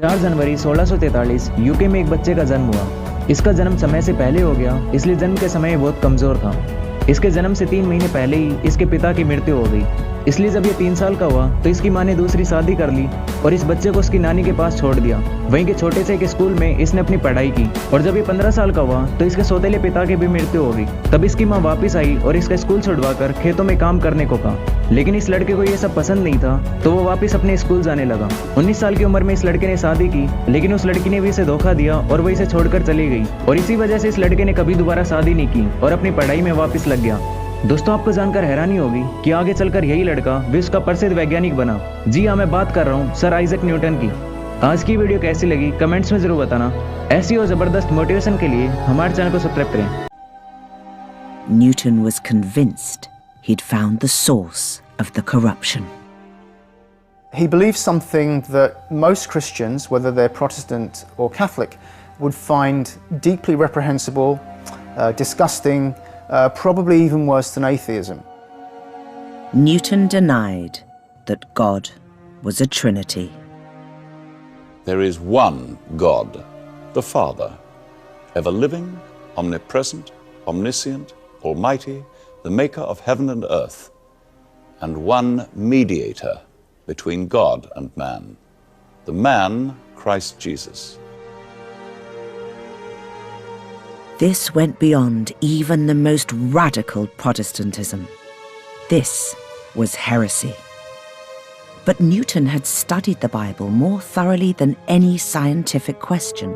4 जनवरी 1643 UK में एक बच्चे का जन्म हुआ। इसका जन्म समय से पहले हो गया, इसलिए जन्म के समय बहुत कमजोर था। इसके जन्म से 3 महीने पहले ही इसके पिता की मृत्यु हो गई। इसलिए जब ये 3 साल का हुआ तो इसकी माँ ने दूसरी शादी कर ली और इस बच्चे को उसकी नानी के पास छोड़ दिया। वहीं के छोटे से एक स्कूल में इसने अपनी पढ़ाई की और जब ये 15 साल का हुआ तो इसके सौतेले पिता की भी मृत्यु हो गई। तब इसकी माँ वापस आई और इसका स्कूल छुड़वाकर खेतों में काम करने को कहा, लेकिन इस लड़के को ये सब पसंद नहीं था तो वो वापस अपने स्कूल जाने लगा। 19 साल की उम्र में इस लड़के ने शादी की, लेकिन उस लड़की ने भी इसे धोखा दिया और वो इसे छोड़कर चली गई और इसी वजह से इस लड़के ने कभी दोबारा शादी नहीं की और अपनी पढ़ाई में वापस लग गया। दोस्तों, आपको जानकर हैरानी होगी कि आगे चलकर यही लड़का विश्व का प्रसिद्ध वैज्ञानिक बना। जी हाँ, मैं बात कर रहा हूँ सर आइजैक न्यूटन की। आज की वीडियो कैसी लगी कमेंट्स में जरूर बताना। ऐसी और जबरदस्त मोटिवेशन के लिए हमारे चैनल को सब्सक्राइब करें। Newton was convinced he'd found the source of the corruption. He believed something that most Christians, whether they're Protestant or Catholic, would find deeply reprehensible, disgusting, probably even worse than atheism. Newton denied that God was a trinity. There is one God, the Father, ever living, omnipresent, omniscient, almighty, the maker of heaven and earth, and one mediator between God and man, the man Christ Jesus. This went beyond even the most radical Protestantism. This was heresy. But Newton had studied the Bible more thoroughly than any scientific question.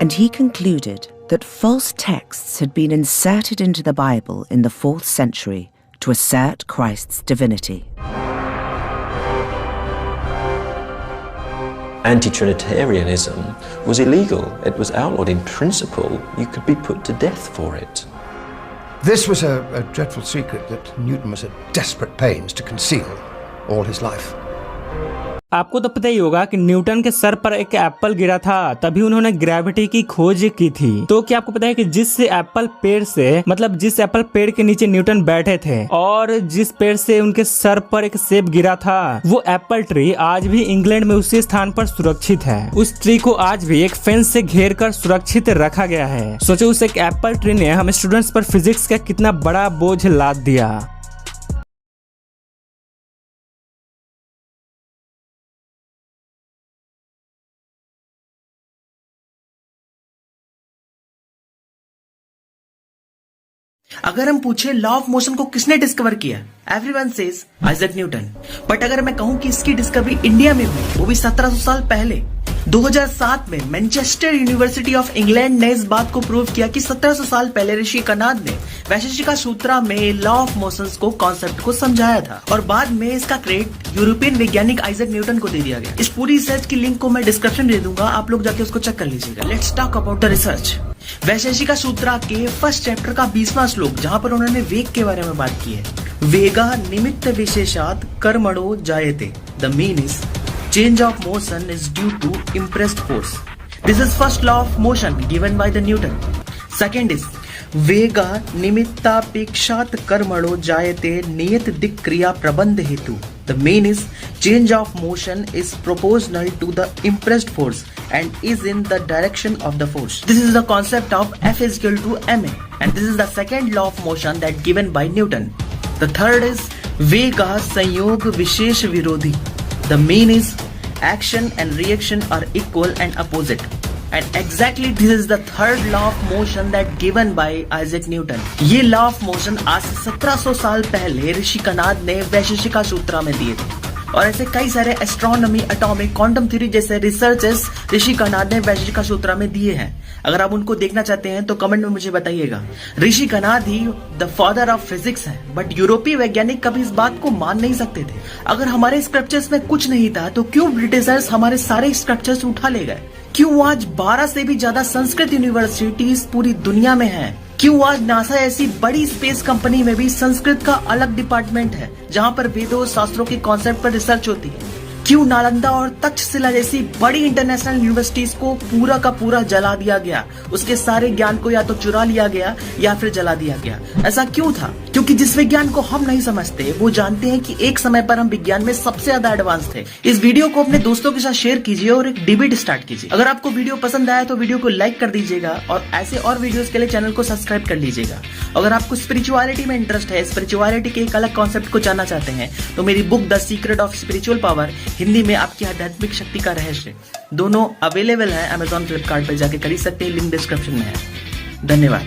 And he concluded that false texts had been inserted into the Bible in the 4th century to assert Christ's divinity. Anti-Trinitarianism was illegal. It was outlawed in principle. You could be put to death for it. This was a dreadful secret that Newton was at desperate pains to conceal all his life. आपको तो पता ही होगा कि Newton के sir पर एक Apple गिरा था, तभी उन्होंने ग्रेविटी की खोज की थी। तो क्या आपको पता है कि जिस एप्पल पेड़ के नीचे न्यूटन बैठे थे और जिस पेड़ से उनके सर पर एक सेब गिरा था, वो एप्पल ट्री आज भी इंग्लैंड में उसी स्थान पर सुरक्षित है। उस ट्री को आज भी एक फेंस से घेर कर सुरक्षित रखा गया है। सोचो, उस एक एप्पल ट्री ने हम स्टूडेंट्स पर फिजिक्स का कितना बड़ा बोझ लाद दिया। अगर हम पूछे लॉ ऑफ मोशन को किसने डिस्कवर किया, everyone says Isaac Newton. But अगर मैं कहूं कि इसकी डिस्कवरी इंडिया में हुई, वो भी 1700 साल पहले, 2007 में मैनचेस्टर यूनिवर्सिटी ऑफ इंग्लैंड ने इस बात को प्रूव किया कि 1700 साल पहले ऋषि कनाद ने वैशेषिका सूत्रा में लॉ ऑफ मोशंस को कॉन्सेप्ट को समझाया था और बाद में इसका क्रेडिट यूरोपियन वैज्ञानिक आइजैक न्यूटन को दे दिया गया। इस पूरी रिसर्च की लिंक को मैं डिस्क्रिप्शन दे दूंगा, आप लोग जाके उसको चेक कर लीजिएगा। Let's talk about the research. Vaisheshika Sutra के फर्स्ट चैप्टर का 20वां श्लोक, जहां पर उन्होंने वेग के बारे में बात की है। वेगा निमित्त विशेषात कर्मणो जायते, the mean is change of motion is due to impressed force. This is first law of motion given by the Newton. Second is वेगा निमित्तापेक्षात कर्मणो जायते नियत दिक् क्रिया प्रबंध हेतु. The main is change of motion is proportional to the impressed force and is in the direction of the force. This is the concept of F is equal to ma, and this is the second law of motion that given by Newton. The third is वेगा संयोग विशेष विरोधी. The main is action and reaction are equal and opposite. And exactly this is the third law of motion that given by Isaac Newton. ये law of motion आज से 1700 साल पहले ऋषि कनाद ने वैशेषिका सूत्रा में दिए थे और ऐसे कई सारे एस्ट्रोनॉमी, एटॉमिक, क्वांटम थ्योरी जैसे रिसर्चेस ऋषि कनाद ने वैशेषिका सूत्रा में दिए हैं। अगर आप उनको देखना चाहते हैं तो कमेंट में मुझे बताइएगा। ऋषि कनाद ही द फादर ऑफ फिजिक्स है, बट यूरोपीय वैज्ञानिक कभी इस बात को मान नहीं सकते थे। अगर हमारे स्क्रिप्चर्स में कुछ नहीं था तो क्यों ब्रिटिशर्स हमारे सारे स्क्रिप्चर्स उठा ले गए? क्यों आज 12 से भी ज्यादा संस्कृत यूनिवर्सिटीज पूरी दुनिया में हैं? क्यों आज नासा ऐसी बड़ी स्पेस कंपनी में भी संस्कृत का अलग डिपार्टमेंट है जहां पर वेदों शास्त्रों के कॉन्सेप्ट पर रिसर्च होती है? क्यों नालंदा और तक्षशिला जैसी बड़ी इंटरनेशनल यूनिवर्सिटीज को पूरा का पूरा जला दिया गया, उसके सारे ज्ञान को या तो चुरा लिया गया या फिर जला दिया गया। ऐसा क्यों था? क्योंकि जिस विज्ञान को हम नहीं समझते वो जानते हैं कि एक समय पर हम विज्ञान में सबसे ज्यादा एडवांस थे। इस वीडियो को अपने दोस्तों के साथ शेयर कीजिए और एक डिबेट स्टार्ट कीजिए। अगर आपको वीडियो पसंद आया तो वीडियो को लाइक कर दीजिएगा और ऐसे और वीडियोस के लिए चैनल को सब्सक्राइब कर लीजिएगा। अगर आपको स्पिरिचुअलिटी में इंटरेस्ट है, स्पिरिचुअलिटी के एक अलग कॉन्सेप्ट को जानना चाहते हैं, तो मेरी book the secret of spiritual power, Hindi में आपकी आध्यात्मिक शक्ति का रहस्य, दोनों अवेलेबल है Amazon, फ्लिपकार्ट पर जाके खरीद सकते हैं। लिंक डिस्क्रिप्शन में है। धन्यवाद।